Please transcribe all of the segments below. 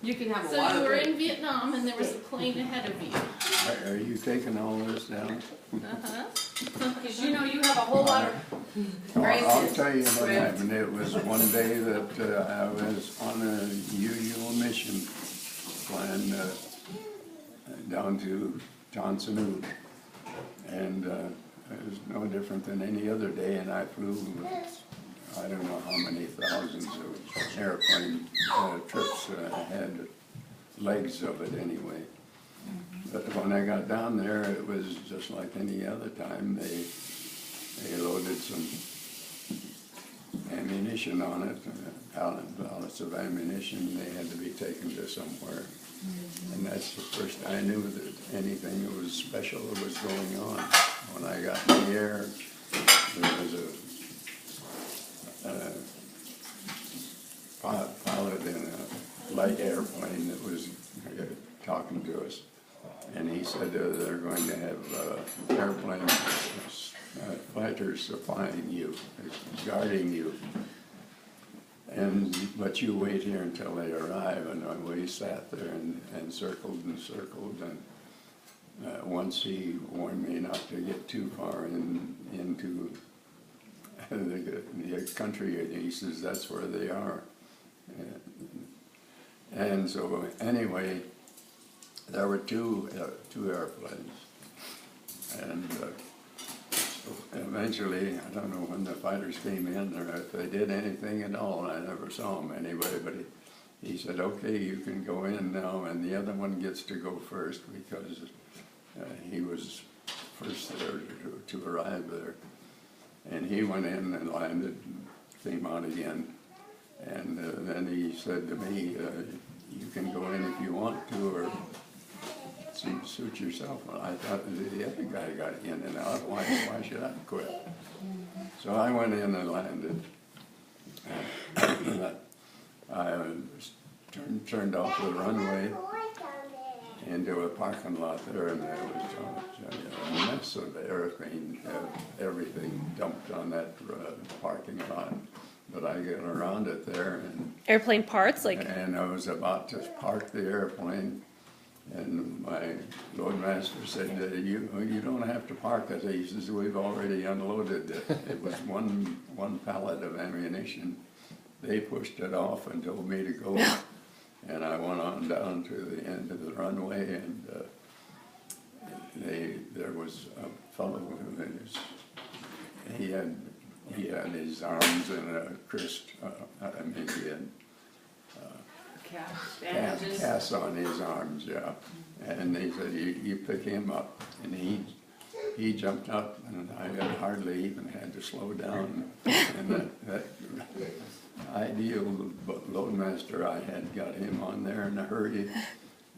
You can have a So lot you of were it. in Vietnam and there was a plane ahead of you. Are you taking all this down? Uh-huh. Because you know you have a whole lot of I'll races. tell you what with- happened. It was one day that I was on a usual mission flying down to Johnson, and it was no different than any other day, and I flew I don't know how many thousands of airplane trips had legs of it anyway. But when I got down there, it was just like any other time. They loaded some ammunition on it, pallets of ammunition. They had to be taken to somewhere. And that's the first I knew that anything that was special was going on. When I got in the air, there was a pilot in a light airplane that was talking to us. And he said they're going to have airplane fighters supplying you, guarding you. But you wait here until they arrive. And we sat there and circled and circled. And once he warned me not to get too far into the country, he says that's where they are. And so anyway, there were two airplanes, and so eventually, I don't know when the fighters came in or if they did anything at all. I never saw them anyway, but he said, okay, you can go in now, and the other one gets to go first because he was first there to arrive there. And he went in and landed, came out again, and then he said to me, you can go in if you want to, or suit yourself. Well, I thought the other guy got in and out. Why should I quit? So I went in and landed. I turned off the runway into a parking lot there, and there was a mess of airplane, everything dumped on that parking lot. But I got around it there, and Airplane parts, like and I was about to park the airplane, and my loadmaster said, you don't have to park it. He says, we've already unloaded it. It was one pallet of ammunition. They pushed it off and told me to go. And I went on down to the end of the runway, and there was a fellow who he had his arms in a he had Bandages. casts on his arms, yeah. And they said, you pick him up. And he jumped up, and I hardly even had to slow down. And that ideal loadmaster I had got him on there in a hurry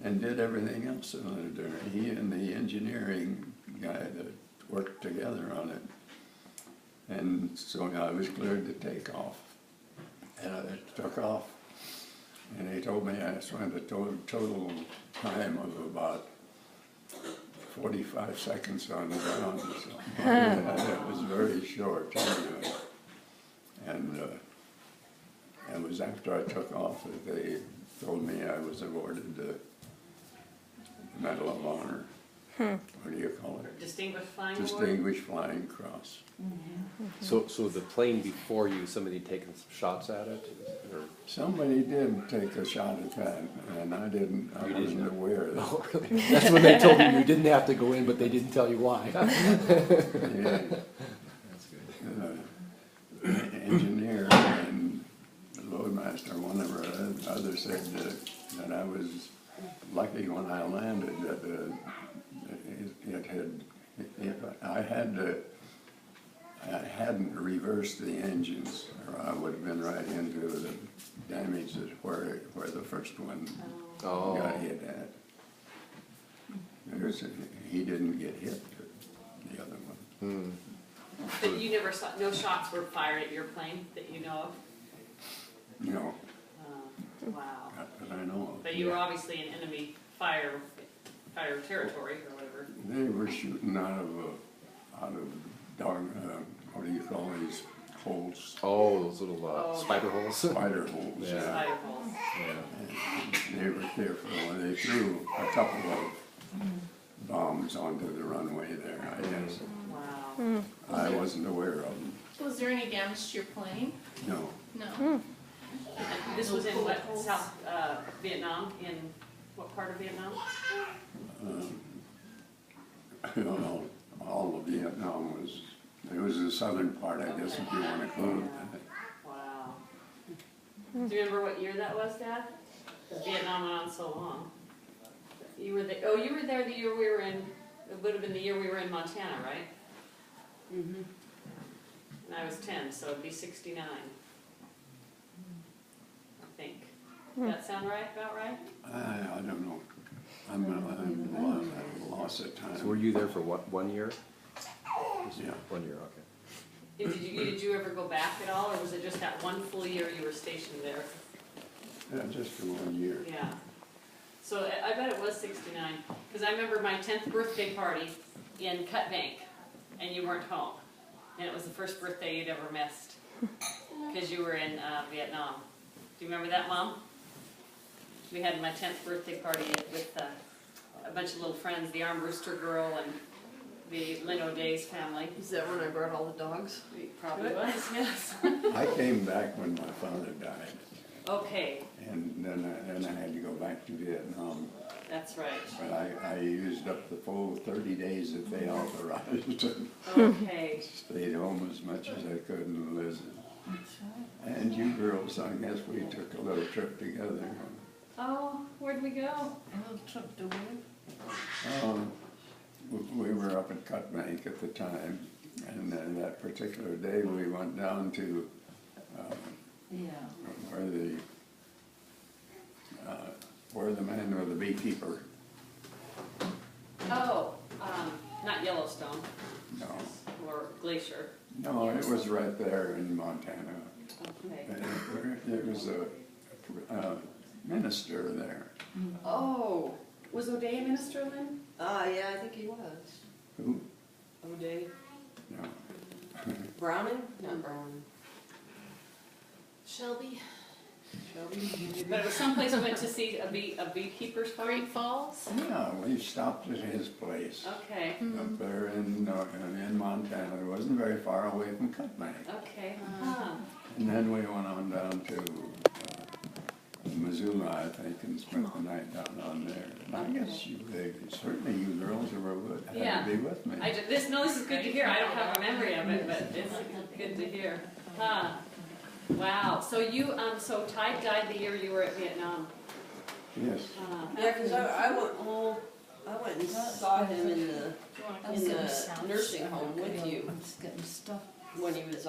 and did everything else in there. He and the engineering guy that worked together on it. And so I was cleared to take off. And I took off. And he told me I spent a total time of about 45 seconds on the ground. So it was very short anyway. And it was after I took off that they told me I was awarded the Medal of Honor. What do you call it? Distinguished Flying Award. Distinguished Flying Cross. So the plane before you, somebody taken some shots at it? Or? Somebody did take a shot at that, and I didn't. I wasn't aware of that. Oh, really? That's when they told you didn't have to go in, but they didn't tell you why. Yeah. That's good. Engineer and the loadmaster, one of our others said that I was lucky when I landed, that I hadn't reversed the engines, or I would have been right into the damage where the first one got hit at. He didn't get hit, the other one. But you never saw, no shots were fired at your plane that you know of? No, Wow. not that I know of. But you were obviously in enemy fire territory or whatever. They were shooting out of dog, what do you call these holes? Oh, those little spider holes. Spider holes. Yeah. Spider holes. Yeah. And they were careful, they threw a couple of bombs onto the runway there, I guess. Wow. I wasn't aware of them, Was there any damage to your plane? no. No. And this was in what, South, Vietnam, in what part of Vietnam? You know, all of Vietnam was, it was the southern part, I guess, if you wanna call it that. Wow. Do you remember what year that was, Dad? 'Cause Vietnam went on so long. You were there, oh, you were there the year we were in, it would have been the year we were in Montana, right? Mm-hmm. And I was 10, so it'd be 69. I think. That sound right, about right? I don't know, I'm lost at So were time. you there for what, 1 year? Yeah. 1 year, okay. And did you ever go back at all, or was it just that one full year you were stationed there? Yeah, just for 1 year. Yeah. So I bet it was 69, because I remember my 10th birthday party in Cut Bank, and you weren't home. And it was the first birthday you'd ever missed, because you were in Vietnam. Do you remember that, Mom? We had my 10th birthday party with a bunch of little friends, the Arm Rooster Girl and the Lynn O'Day's family. Is that when I brought all the dogs? It probably was, yes. I came back when my father died, Okay, and then I had to go back to Vietnam. that's right. But I used up the full 30 days that they authorized, and Okay. stayed home as much as I could and visited. And you girls, I guess we took a little trip together. Oh, where'd we go? A little trip to where? We were up at Cut Bank at the time, and then that particular day we went down to Yeah. where the man or the beekeeper, Oh, not Yellowstone, no, or Glacier. no, it was right there in Montana. Okay. And there was a minister there. Oh, was O'Day a minister, Lynn? Yeah, I think he was. Who? O'Day. No. Browning? Not Browning. Shelby, Shelby? But it was someplace we went to see a beekeeper's farm? Great Falls. Yeah, we stopped at his place Okay, up there in Montana. It wasn't very far away from Cut Bank. okay, huh. And then we went on down to Missoula, I think, and spent the night down on there. And I guess certainly you girls had Yeah. to be with me. This is good to hear, I don't have a memory of it, but it's good to hear. Huh, wow, so so Ty died the year you were at Vietnam? Yes. Yeah, because I went and saw him in the nursing home with you Getting stuff. when he was